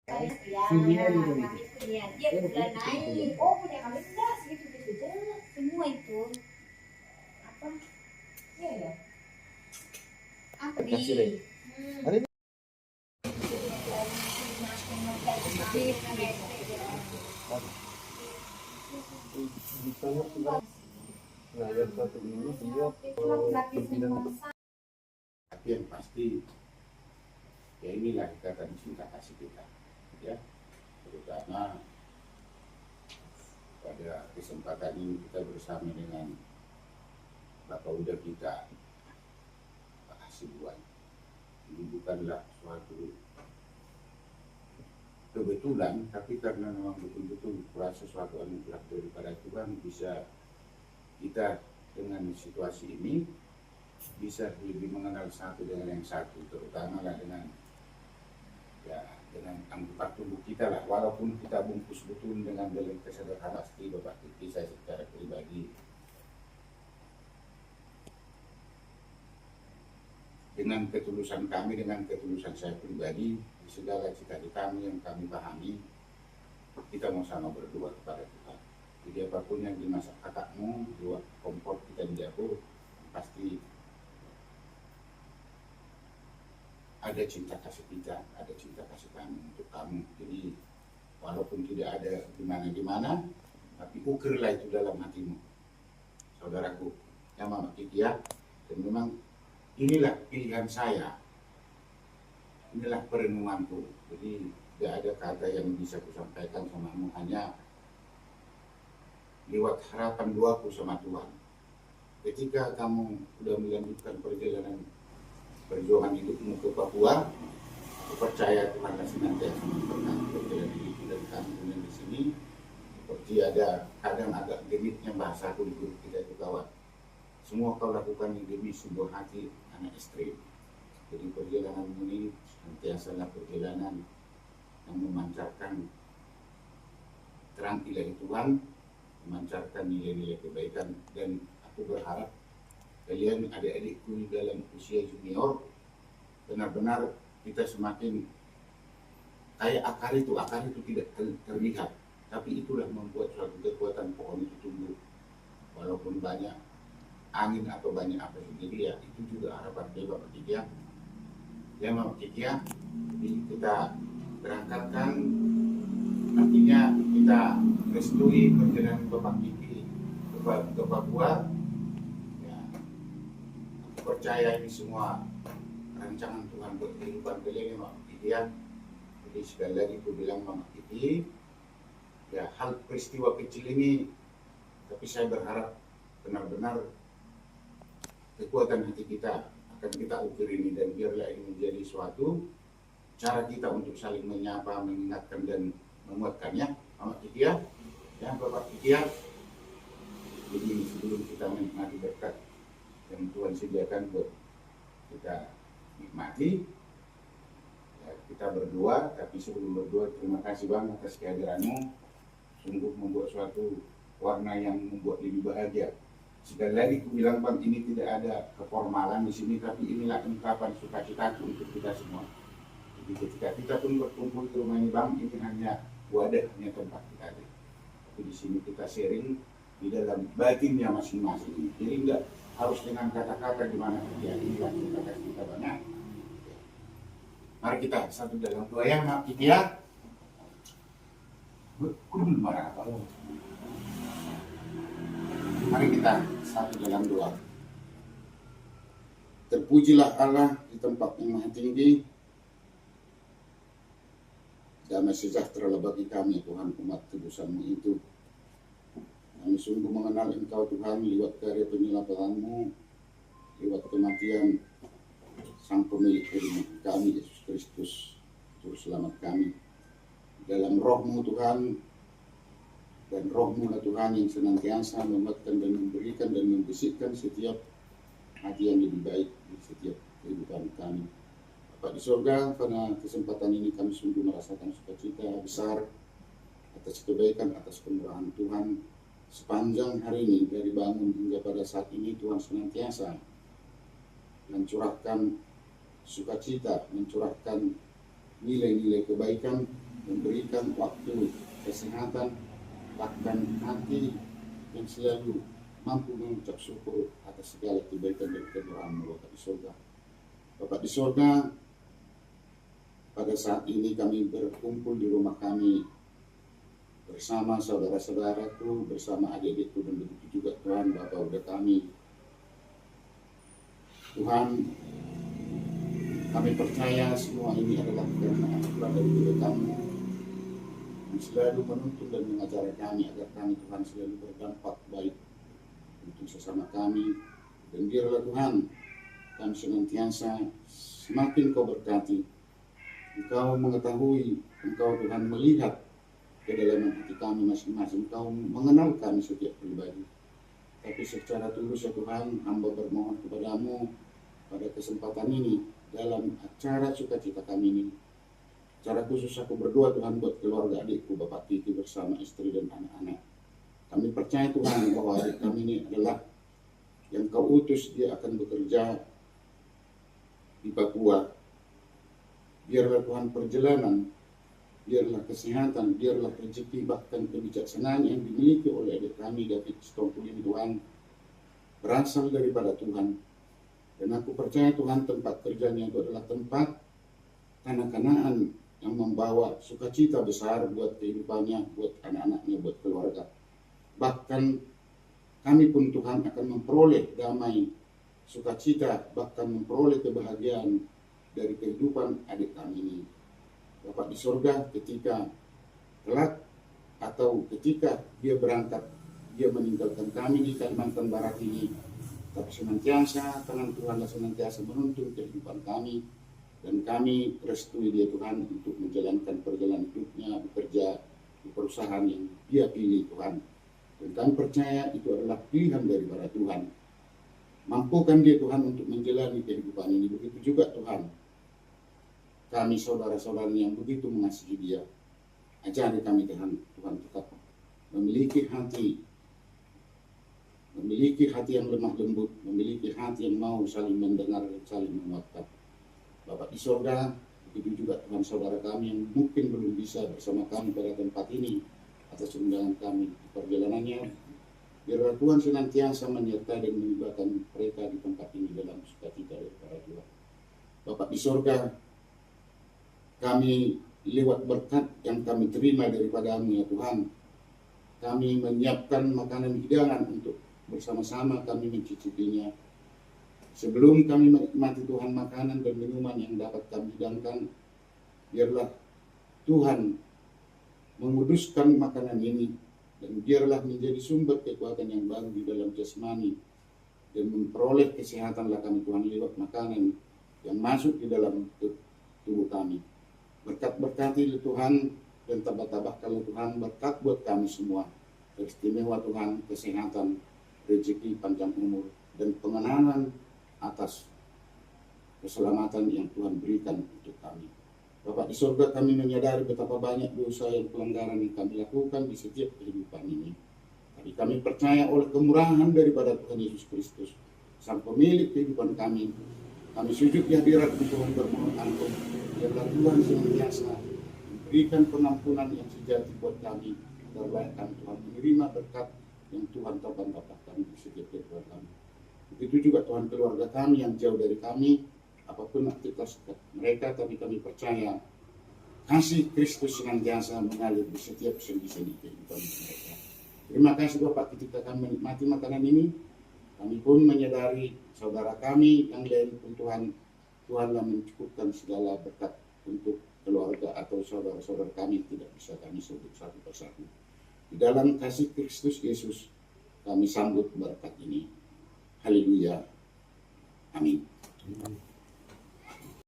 Pilihan dia bulan naik. Oh, punya kami enggak segitu-gitu semua itu. Apa? Iya ya. Apa di? Hari ini nah, yang satu ini dia pimpinan. Tapi yang pasti ya inilah ikatan cinta kasih kita, ya, terutama pada kesempatan ini kita bersama dengan Bapak Uda kita, Pak Hasibuan. Ini bukanlah suatu kebetulan, tapi karena memang betul-betul kurasa suatu anugerah daripada Tuhan bisa kita dengan situasi ini bisa lebih mengenal satu dengan yang satu, terutama lah dengan anggota tubuh kita lah, walaupun kita bungkus betul dengan dalam kesederhanaan. Pasti Bapak Kiki saya secara pribadi dengan ketulusan kami, dengan ketulusan saya pribadi, di segala cita-cita yang kami pahami, kita mau sama berdoa kepada Tuhan. Jadi apapun yang dimasak kakakmu, buat kompor kita di dapur, pasti ada cinta kasih kita, ada cinta kasih kami untuk kamu. Jadi walaupun tidak ada gimana-gimana, tapi ukirlah itu dalam hatimu, saudaraku, ya Mama Kiki ya. Dan memang inilah pilihan saya, inilah perenunganku. Jadi tidak ada kata yang bisa kusampaikan samamu, hanya lewat harapan doaku sama Tuhan. Ketika kamu sudah melanjutkan perjuangan hidupmu ke Papua, aku percaya Tuhan senantiasa memberkati perjalanan hidup dan kamu di sini. Seperti ada kadang agak genitnya bahasaku di grup kita itu kawan. Semua kau lakukan demi sebuah hati anak istri. Jadi perjalanan ini senantiasalah perjalanan yang memancarkan terang ilahi Tuhan, memancarkan nilai-nilai kebaikan. Dan aku berharap kalian adik-adikku dalam usia junior, benar-benar kita semakin kayak akar itu tidak terlihat, tapi itulah membuat suatu kekuatan pohon itu tumbuh. Walaupun banyak angin atau banyak apa sendiri, ya itu juga harapan dia Bapak Kiki ya Bapak Kiki ya. Jadi kita berangkatkan, artinya kita restui perjalanan Bapak Kiki ke Papua. Percaya ini semua rancangan Tuhan buat kehidupan kalian ya Mama Kiki ya. Jadi sekali lagi aku bilang Mama Kiki, ya hal peristiwa kecil ini, tapi saya berharap benar-benar kekuatan hati kita akan kita ukir ini, dan biarlah ini menjadi suatu cara kita untuk saling menyapa, mengingatkan dan menguatkannya Mama Kiki ya, Bapak Kiki ya. Jadi sebelum kita menikmati berkat yang Tuhan sediakan buat kita nikmati, ya, kita berdoa. Tapi sebelum berdoa, terima kasih Bang atas kehadiranmu, sungguh membuat suatu warna yang membuat lebih bahagia. Sekali lagi aku bilang Bang, ini tidak ada keformalan di sini, tapi inilah ungkapan sukacitaku untuk kita semua. Jadi ketika kita pun berkumpul di rumah ini Bang, ini hanya wadah, hanya tempat kita ada. Tapi di sini kita sharing di dalam batinnya masing-masing. Jadi enggak harus dengan kata-kata gimana terjadi, kita kasih kita banyak. Mari kita satu dalam doa ya Mak Kiki ya. Belum marah apa? Mari kita satu dalam doa. Terpujilah Allah di tempat yang maha tinggi. Damai sejahtera bagi kami Tuhan umat tebusanmu itu. Kami sungguh mengenal Engkau Tuhan lewat karya penyelamatanmu, lewat kematian Sang Pemilik hidup kami Yesus Kristus, Juru Selamat kami. Dalam Roh-Mu Tuhan, dan Roh-Mu lah Tuhan yang senantiasa menguatkan dan memberikan dan membisikkan setiap hati yang lebih baik di setiap kehidupan kami. Bapak di surga, pada kesempatan ini kami sungguh merasakan sukacita besar atas kebaikan, atas kemurahan Tuhan. Sepanjang hari ini, dari bangun hingga pada saat ini, Tuhan senantiasa mencurahkan sukacita, mencurahkan nilai-nilai kebaikan memberikan waktu, kesehatan, bahkan hati yang selalu mampu mengucap syukur atas segala kebaikan dan kemurahan Bapak di surga. Bapak di surga, pada saat ini kami berkumpul di rumah kami bersama saudara-saudaraku, bersama adik-adikku, dan begitu juga Tuhan Bapak udah kami. Tuhan, kami percaya semua ini adalah karena anugerah dari Kamu yang selalu menuntun dan mengajar kami agar kami Tuhan selalu berdampak baik untuk sesama kami. Dan biarlah Tuhan kami senantiasa semakin Kau berkati, Engkau mengetahui, Engkau Tuhan melihat kedalaman hati kami masing-masing, Engkau mengenal kami setiap pribadi. Tapi secara tulus ya Tuhan, hamba bermohon kepadamu pada kesempatan ini, dalam acara sukacita kami ini, secara khusus aku berdoa Tuhan buat keluarga adikku Bapak Kiki bersama istri dan anak-anak. Kami percaya Tuhan bahwa adik kami ini adalah yang Kau utus, dia akan bekerja di Papua. Biarlah Tuhan perjalanan, biarlah kesehatan, biarlah rezeki, bahkan kebijaksanaan yang dimiliki oleh adik kami David Sitompul ini Tuhan berasal daripada Tuhan. Dan aku percaya Tuhan tempat kerjanya itu adalah tempat kanak-kanakan yang membawa sukacita besar buat kehidupannya, buat anak-anaknya, buat keluarga. Bahkan kami pun Tuhan akan memperoleh damai, sukacita, bahkan memperoleh kebahagiaan dari kehidupan adik kami ini. Bapak di surga, ketika kelak atau ketika dia berangkat, dia meninggalkan kami di Kalimantan Barat ini, tapi senantiasa tangan Tuhan senantiasa menuntun kehidupan kami, dan kami restui dia Tuhan untuk menjalankan perjalanan hidupnya, bekerja di perusahaan yang dia pilih Tuhan. Dan kami percaya itu adalah pilihan daripada Tuhan. Mampukan dia Tuhan untuk menjalani kehidupan ini. Begitu juga Tuhan, kami saudara-saudara yang begitu mengasihi dia, ajari kami Tuhan tetap memiliki hati yang lemah lembut, memiliki hati yang mau saling mendengar dan saling menguatkan. Bapak di surga, begitu juga Tuhan saudara kami yang mungkin belum bisa bersama kami pada tempat ini atas undangan kami di perjalanannya. Biarlah Tuhan senantiasa menyertai dan melibatkan mereka di tempat ini dalam sukacita daripada Tuhan. Bapak di surga, kami lewat berkat yang kami terima daripada-Mu ya Tuhan, kami menyiapkan makanan hidangan untuk bersama-sama kami mencicipinya. Sebelum kami menikmati Tuhan makanan dan minuman yang dapat kami hidangkan, biarlah Tuhan menguduskan makanan ini, dan biarlah menjadi sumber kekuatan yang baru di dalam jasmani, dan memperoleh kesehatanlah kami Tuhan lewat makanan yang masuk di dalam tubuh kami. Berkat-berkati Tuhan, dan tabah-tabahkanlah Tuhan berkat buat kami semua. Istimewa Tuhan, kesehatan, rezeki, panjang umur, dan pengenalan atas keselamatan yang Tuhan berikan untuk kami. Bapak di surga, kami menyadari betapa banyak dosa yang pelanggaran yang kami lakukan di setiap kehidupan ini. Tapi kami percaya oleh kemurahan daripada Tuhan Yesus Kristus, Sang Pemilik kehidupan kami sujud di hadirat Tuhan bermohon ampun. Biarlah Tuhan senantiasa memberikan pengampunan yang sejati buat kami, agar kami Tuhan menerima berkat yang Tuhan tambahkan di setiap kehidupan kami. Begitu juga Tuhan keluarga kami yang jauh dari kami, apapun aktivitas mereka, tapi kami percaya kasih Kristus senantiasa mengalir di setiap sendi-sendi kehidupan mereka. Terima kasih Bapak, ketika kami menikmati makanan ini, kami pun menyadari saudara kami yang lain pun Tuhanlah mencukupkan segala berkat untuk keluarga atau saudara-saudara kami tidak bisa kami sebut satu persatu. Di dalam kasih Kristus Yesus kami sambut berkat ini. Haleluya. Amin.